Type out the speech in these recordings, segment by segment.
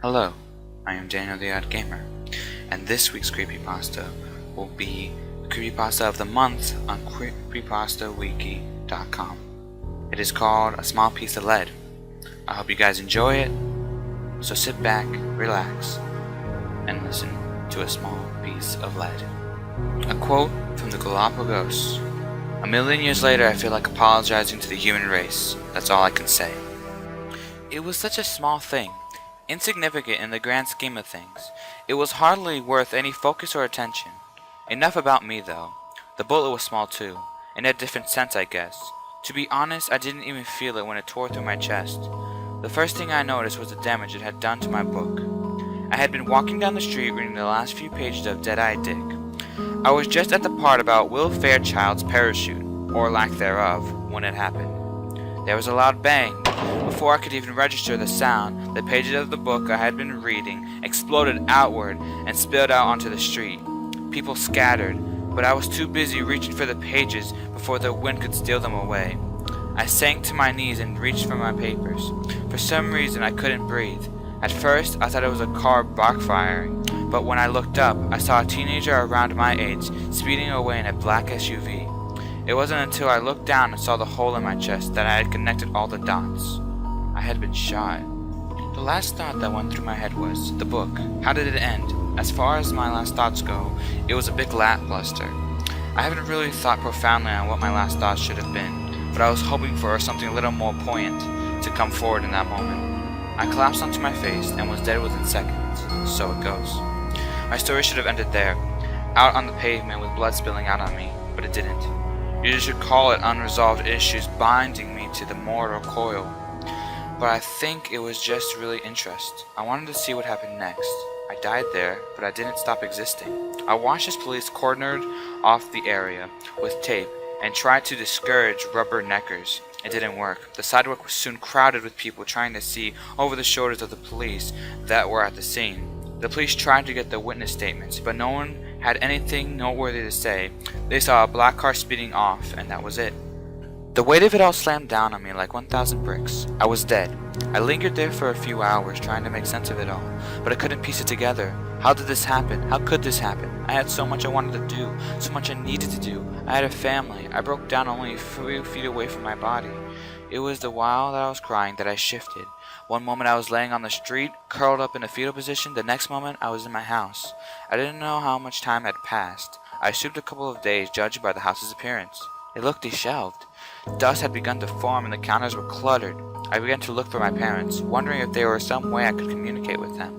Hello, I am Daniel the Odd Gamer, and this week's creepypasta will be the creepypasta of the month on creepypastawiki.com. It is called A Small Piece of Lead. I hope you guys enjoy it, so sit back, relax, and listen to A Small Piece of Lead. A quote from the Galapagos. A million years later, I feel like apologizing to the human race. That's all I can say. It was such a small thing. Insignificant in the grand scheme of things. It was hardly worth any focus or attention. Enough about me, though. The bullet was small, too. In a different sense, I guess. To be honest, I didn't even feel it when it tore through my chest. The first thing I noticed was the damage it had done to my book. I had been walking down the street reading the last few pages of Dead-Eye Dick. I was just at the part about Will Fairchild's parachute, or lack thereof, when it happened. There was a loud bang. Before I could even register the sound, the pages of the book I had been reading exploded outward and spilled out onto the street. People scattered, but I was too busy reaching for the pages before the wind could steal them away. I sank to my knees and reached for my papers. For some reason, I couldn't breathe. At first, I thought it was a car backfiring, but when I looked up, I saw a teenager around my age speeding away in a black SUV. It wasn't until I looked down and saw the hole in my chest that I had connected all the dots. I had been shot. The last thought that went through my head was, the book. How did it end? As far as my last thoughts go, it was a big lackluster. I haven't really thought profoundly on what my last thoughts should have been, but I was hoping for something a little more poignant to come forward in that moment. I collapsed onto my face and was dead within seconds. So it goes. My story should have ended there, out on the pavement with blood spilling out on me, but it didn't. You should call it unresolved issues binding me to the mortal coil. But I think it was just really interest. I wanted to see what happened next. I died there, but I didn't stop existing. I watched as police cornered off the area with tape and tried to discourage rubberneckers. It didn't work. The sidewalk was soon crowded with people trying to see over the shoulders of the police that were at the scene. The police tried to get the witness statements, but no one had anything noteworthy to say. They saw a black car speeding off, and that was it. The weight of it all slammed down on me like 1,000 bricks. I was dead. I lingered there for a few hours trying to make sense of it all, but I couldn't piece it together. How did this happen? How could this happen? I had so much I wanted to do, so much I needed to do. I had a family. I broke down only a few feet away from my body. It was the while that I was crying that I shifted. One moment I was laying on the street, curled up in a fetal position. The next moment I was in my house. I didn't know how much time had passed. I assumed a couple of days, judging by the house's appearance. It looked disheveled. Dust had begun to form and the counters were cluttered. I began to look for my parents, wondering if there were some way I could communicate with them.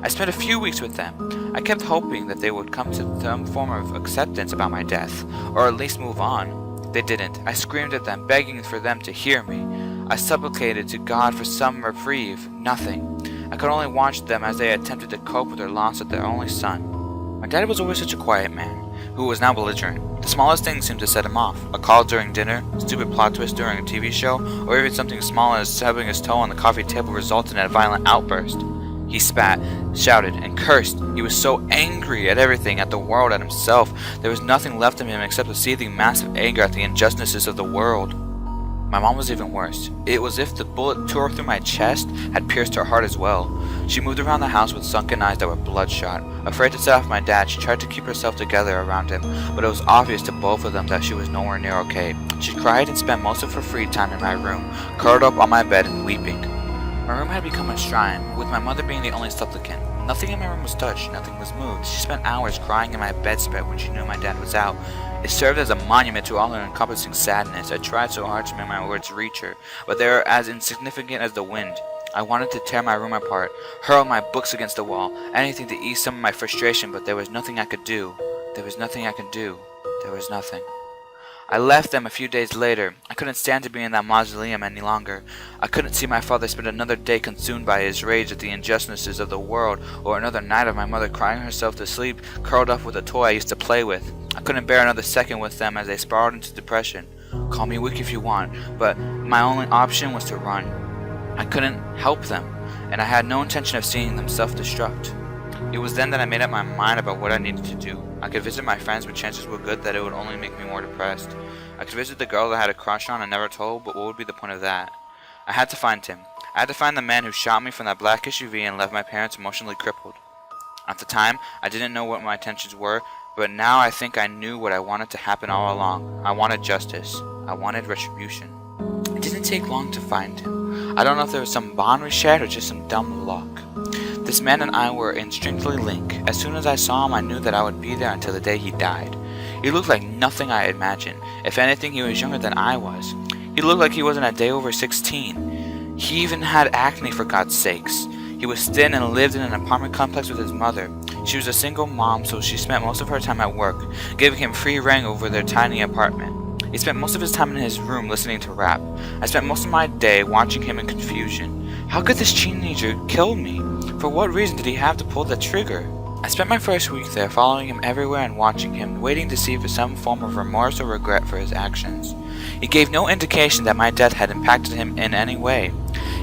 I spent a few weeks with them. I kept hoping that they would come to some form of acceptance about my death, or at least move on. They didn't. I screamed at them, begging for them to hear me. I supplicated to God for some reprieve. Nothing. I could only watch them as they attempted to cope with their loss of their only son. My dad was always such a quiet man, who was now belligerent. The smallest thing seemed to set him off. A call during dinner, a stupid plot twist during a TV show, or even something small as stubbing his toe on the coffee table resulted in a violent outburst. He spat, shouted, and cursed. He was so angry at everything, at the world, at himself. There was nothing left in him except a seething mass of anger at the injustices of the world. My mom was even worse. It was as if the bullet tore through my chest had pierced her heart as well. She moved around the house with sunken eyes that were bloodshot. Afraid to set off my dad, she tried to keep herself together around him, but it was obvious to both of them that she was nowhere near okay. She cried and spent most of her free time in my room, curled up on my bed and weeping. My room had become a shrine, with my mother being the only supplicant. Nothing in my room was touched, nothing was moved. She spent hours crying in my bedspread when she knew my dad was out. It served as a monument to all her encompassing sadness. I tried so hard to make my words reach her, but they were as insignificant as the wind. I wanted to tear my room apart, hurl my books against the wall, anything to ease some of my frustration, but there was nothing I could do. There was nothing I could do. There was nothing. I left them a few days later. I couldn't stand to be in that mausoleum any longer. I couldn't see my father spend another day consumed by his rage at the injustices of the world, or another night of my mother crying herself to sleep, curled up with a toy I used to play with. I couldn't bear another second with them as they spiraled into depression. Call me weak if you want, but my only option was to run. I couldn't help them, and I had no intention of seeing them self-destruct. It was then that I made up my mind about what I needed to do. I could visit my friends, but chances were good that it would only make me more depressed. I could visit the girl I had a crush on and never told, but what would be the point of that? I had to find him. I had to find the man who shot me from that black SUV and left my parents emotionally crippled. At the time, I didn't know what my intentions were, but now I think I knew what I wanted to happen all along. I wanted justice. I wanted retribution. It didn't take long to find him. I don't know if there was some bond we shared or just some dumb luck. This man and I were instinctively linked. As soon as I saw him, I knew that I would be there until the day he died. He looked like nothing I imagined. If anything, he was younger than I was. He looked like he wasn't a day over 16. He even had acne, for God's sakes. He was thin and lived in an apartment complex with his mother. She was a single mom, so she spent most of her time at work, giving him free reign over their tiny apartment. He spent most of his time in his room listening to rap. I spent most of my day watching him in confusion. How could this teenager kill me? For what reason did he have to pull the trigger? I spent my first week there, following him everywhere and watching him, waiting to see for some form of remorse or regret for his actions. He gave no indication that my death had impacted him in any way.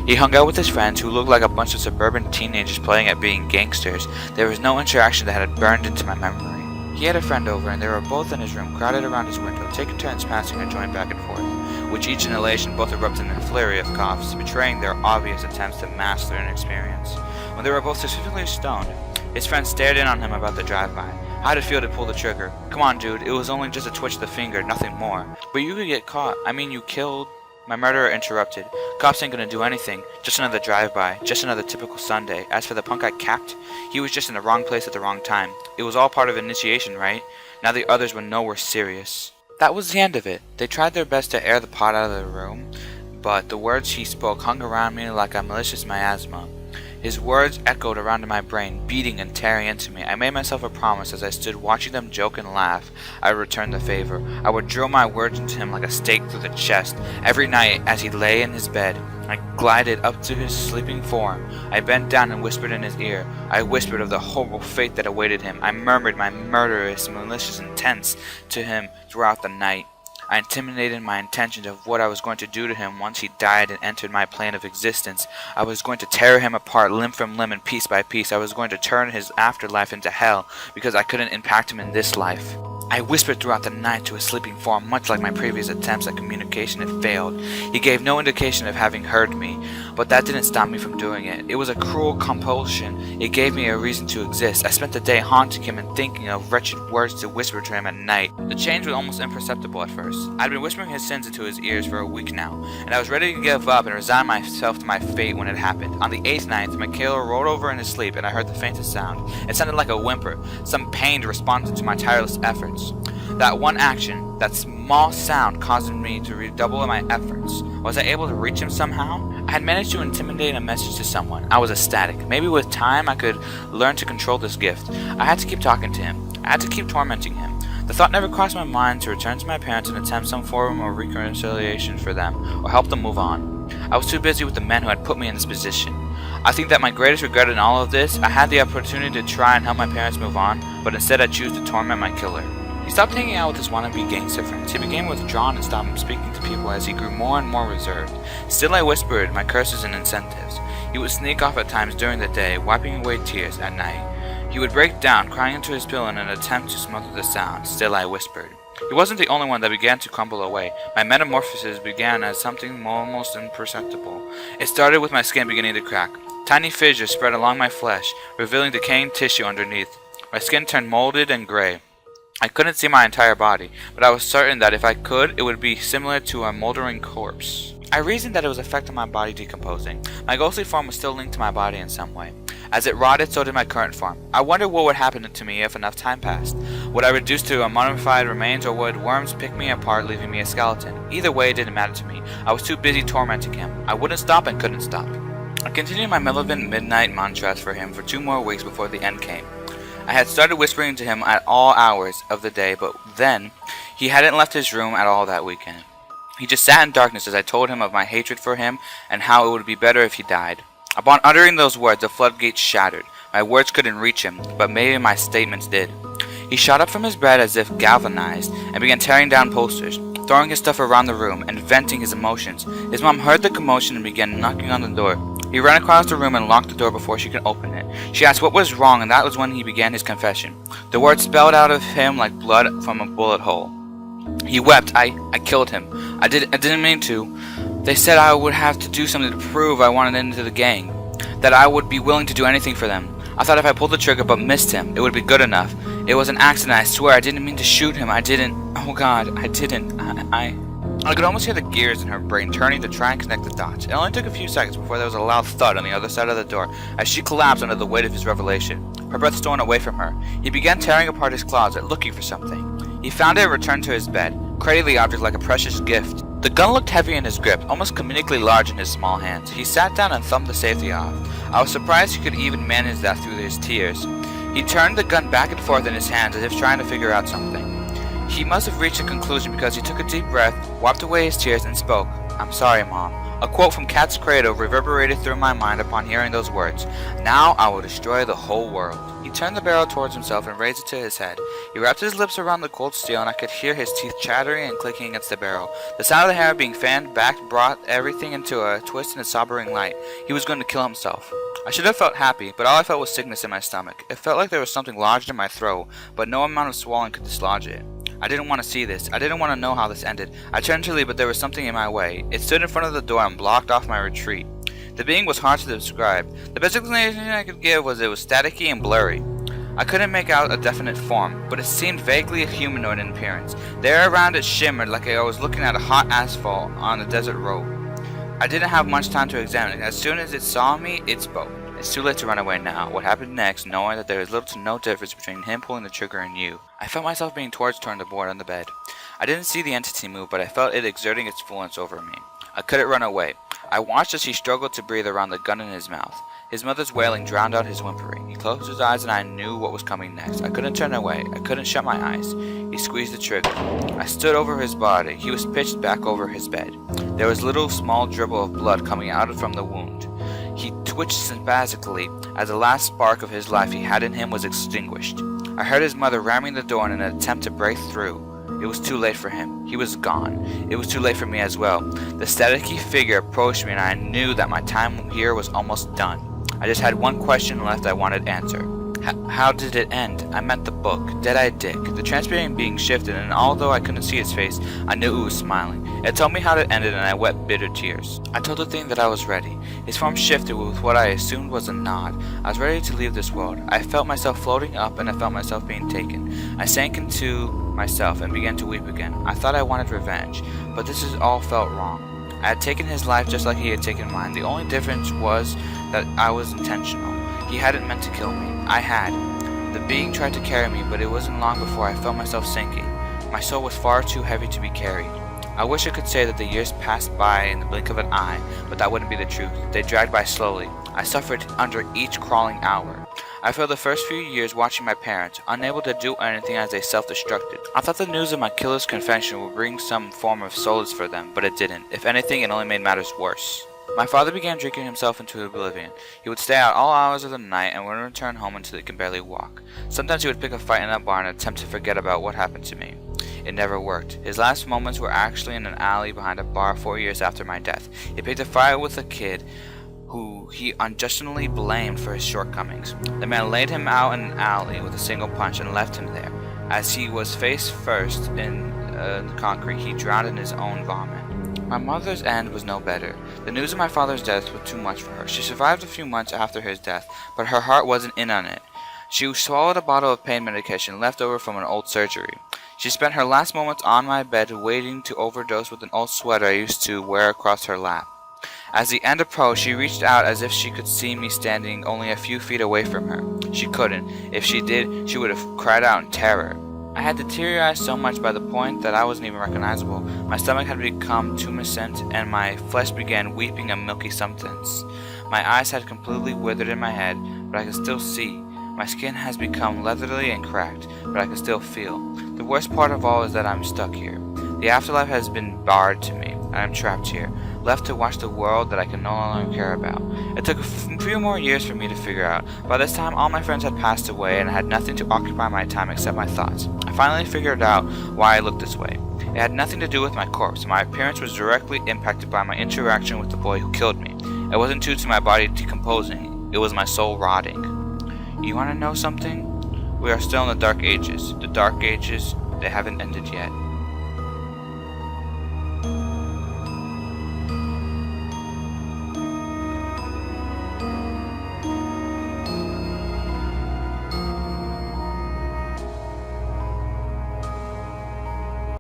He hung out with his friends, who looked like a bunch of suburban teenagers playing at being gangsters. There was no interaction that had burned into my memory. He had a friend over, and they were both in his room, crowded around his window, taking turns passing a joint back and forth, with each inhalation both erupted in a flurry of coughs, betraying their obvious attempts to mask their inexperience. When they were both specifically stoned, his friend stared in on him about the drive-by. How'd it feel to pull the trigger? Come on, dude, it was only just a twitch of the finger, nothing more. But you could get caught. I mean, you killed... My murderer interrupted. Cops ain't gonna do anything. Just another drive-by. Just another typical Sunday. As for the punk I capped, he was just in the wrong place at the wrong time. It was all part of initiation, right? Now the others would know we're serious. That was the end of it. They tried their best to air the pot out of the room, but the words he spoke hung around me like a malicious miasma. His words echoed around in my brain, beating and tearing into me. I made myself a promise as I stood watching them joke and laugh. I would return the favor. I would drill my words into him like a stake through the chest. Every night, as he lay in his bed, I glided up to his sleeping form. I bent down and whispered in his ear. I whispered of the horrible fate that awaited him. I murmured my murderous, malicious intents to him throughout the night. I intimated my intentions of what I was going to do to him once he died and entered my plane of existence. I was going to tear him apart limb from limb and piece by piece. I was going to turn his afterlife into hell because I couldn't impact him in this life. I whispered throughout the night to his sleeping form, much like my previous attempts at communication had failed. He gave no indication of having heard me, but that didn't stop me from doing it. It was a cruel compulsion. It gave me a reason to exist. I spent the day haunting him and thinking of wretched words to whisper to him at night. The change was almost imperceptible at first. I'd been whispering his sins into his ears for a week now, and I was ready to give up and resign myself to my fate when it happened. On the 8th night, Michaela rolled over in his sleep, and I heard the faintest sound. It sounded like a whimper, some pained response to my tireless efforts. That one action, that small sound, caused me to redouble my efforts. Was I able to reach him somehow? I had managed to intimidate a message to someone. I was ecstatic. Maybe with time I could learn to control this gift. I had to keep talking to him. I had to keep tormenting him. The thought never crossed my mind to return to my parents and attempt some form of reconciliation for them, or help them move on. I was too busy with the men who had put me in this position. I think that my greatest regret in all of this, I had the opportunity to try and help my parents move on, but instead I chose to torment my killer. He stopped hanging out with his wannabe gangster friends. He became withdrawn and stopped speaking to people as he grew more and more reserved. Still I whispered my curses and incentives. He would sneak off at times during the day, wiping away tears at night. He would break down, crying into his pillow in an attempt to smother the sound. Still I whispered. He wasn't the only one that began to crumble away. My metamorphosis began as something almost imperceptible. It started with my skin beginning to crack. Tiny fissures spread along my flesh, revealing decaying tissue underneath. My skin turned molded and gray. I couldn't see my entire body, but I was certain that if I could, it would be similar to a moldering corpse. I reasoned that it was affecting my body decomposing. My ghostly form was still linked to my body in some way. As it rotted, so did my current form. I wondered what would happen to me if enough time passed. Would I reduce to a mummified remains, or would worms pick me apart, leaving me a skeleton? Either way, it didn't matter to me. I was too busy tormenting him. I wouldn't stop and couldn't stop. I continued my malevolent midnight mantras for him for 2 more weeks before the end came. I had started whispering to him at all hours of the day, but then, he hadn't left his room at all that weekend. He just sat in darkness as I told him of my hatred for him and how it would be better if he died. Upon uttering those words, the floodgates shattered. My words couldn't reach him, but maybe my statements did. He shot up from his bed as if galvanized and began tearing down posters, throwing his stuff around the room and venting his emotions. His mom heard the commotion and began knocking on the door. He ran across the room and locked the door before she could open it. She asked what was wrong, and that was when he began his confession. The words spelled out of him like blood from a bullet hole. He wept. I killed him. I didn't mean to. They said I would have to do something to prove I wanted into the gang, that I would be willing to do anything for them. I thought if I pulled the trigger but missed him, it would be good enough. It was an accident, I swear. I didn't mean to shoot him. I didn't. Oh God, I didn't. I could almost hear the gears in her brain turning to try and connect the dots. It only took a few seconds before there was a loud thud on the other side of the door as she collapsed under the weight of his revelation, her breath stolen away from her. He began tearing apart his closet, looking for something. He found it and returned to his bed, cradling the object like a precious gift. The gun looked heavy in his grip, almost comedically large in his small hands. He sat down and thumbed the safety off. I was surprised he could even manage that through his tears. He turned the gun back and forth in his hands as if trying to figure out something. He must have reached a conclusion because he took a deep breath, wiped away his tears, and spoke. "I'm sorry, Mom." A quote from Cat's Cradle reverberated through my mind upon hearing those words. Now I will destroy the whole world. He turned the barrel towards himself and raised it to his head. He wrapped his lips around the cold steel, and I could hear his teeth chattering and clicking against the barrel. The sound of the hammer being fanned back brought everything into a twisted and sobering light. He was going to kill himself. I should have felt happy, but all I felt was sickness in my stomach. It felt like there was something lodged in my throat, but no amount of swallowing could dislodge it. I didn't want to see this. I didn't want to know how this ended. I turned to leave, but there was something in my way. It stood in front of the door and blocked off my retreat. The being was hard to describe. The best explanation I could give was it was staticky and blurry. I couldn't make out a definite form, but it seemed vaguely humanoid in appearance. The air around it shimmered like I was looking at a hot asphalt on a desert road. I didn't have much time to examine it. As soon as it saw me, it spoke. It's too late to run away now. What happened next, knowing that there is little to no difference between him pulling the trigger and you. I felt myself being towards toward the board on the bed. I didn't see the entity move, but I felt it exerting its influence over me. I couldn't run away. I watched as he struggled to breathe around the gun in his mouth. His mother's wailing drowned out his whimpering. He closed his eyes and I knew what was coming next. I couldn't turn away. I couldn't shut my eyes. He squeezed the trigger. I stood over his body. He was pitched back over his bed. There was little small dribble of blood coming out from the wound. He twitched spasmodically as the last spark of his life he had in him was extinguished. I heard his mother ramming the door in an attempt to break through. It was too late for him. He was gone. It was too late for me as well. The staticky figure approached me and I knew that my time here was almost done. I just had one question left I wanted answered. How did it end? I meant the book. Dead-eyed Dick. The transparent being shifted, and although I couldn't see his face, I knew it was smiling. It told me how it ended, and I wept bitter tears. I told the thing that I was ready. His form shifted with what I assumed was a nod. I was ready to leave this world. I felt myself floating up, and I felt myself being taken. I sank into myself and began to weep again. I thought I wanted revenge, but this has all felt wrong. I had taken his life just like he had taken mine. The only difference was that I was intentional. He hadn't meant to kill me. I had. The being tried to carry me, but it wasn't long before I felt myself sinking. My soul was far too heavy to be carried. I wish I could say that the years passed by in the blink of an eye, but that wouldn't be the truth. They dragged by slowly. I suffered under each crawling hour. I felt the first few years watching my parents, unable to do anything as they self-destructed. I thought the news of my killer's confession would bring some form of solace for them, but it didn't. If anything, it only made matters worse. My father began drinking himself into oblivion. He would stay out all hours of the night and wouldn't return home until he could barely walk. Sometimes he would pick a fight in a bar and attempt to forget about what happened to me. It never worked. His last moments were actually in an alley behind a bar 4 years after my death. He picked a fight with a kid who he unjustly blamed for his shortcomings. The man laid him out in an alley with a single punch and left him there. As he was face first in the concrete, he drowned in his own vomit. My mother's end was no better. The news of my father's death was too much for her. She survived a few months after his death, but her heart wasn't in on it. She swallowed a bottle of pain medication left over from an old surgery. She spent her last moments on my bed waiting to overdose with an old sweater I used to wear across her lap. As the end approached, she reached out as if she could see me standing only a few feet away from her. She couldn't. If she did, she would have cried out in terror. I had deteriorated so much by the point that I wasn't even recognizable. My stomach had become tumescent, and my flesh began weeping a milky substance. My eyes had completely withered in my head, but I could still see. My skin has become leathery and cracked, but I can still feel. The worst part of all is that I'm stuck here. The afterlife has been barred to me, and I'm trapped here, left to watch the world that I can no longer care about. It took a few more years for me to figure out. By this time, all my friends had passed away, and I had nothing to occupy my time except my thoughts. I finally figured out why I looked this way. It had nothing to do with my corpse. My appearance was directly impacted by my interaction with the boy who killed me. It wasn't due to my body decomposing. It was my soul rotting. You want to know something? We are still in the Dark Ages. The Dark Ages, they haven't ended yet.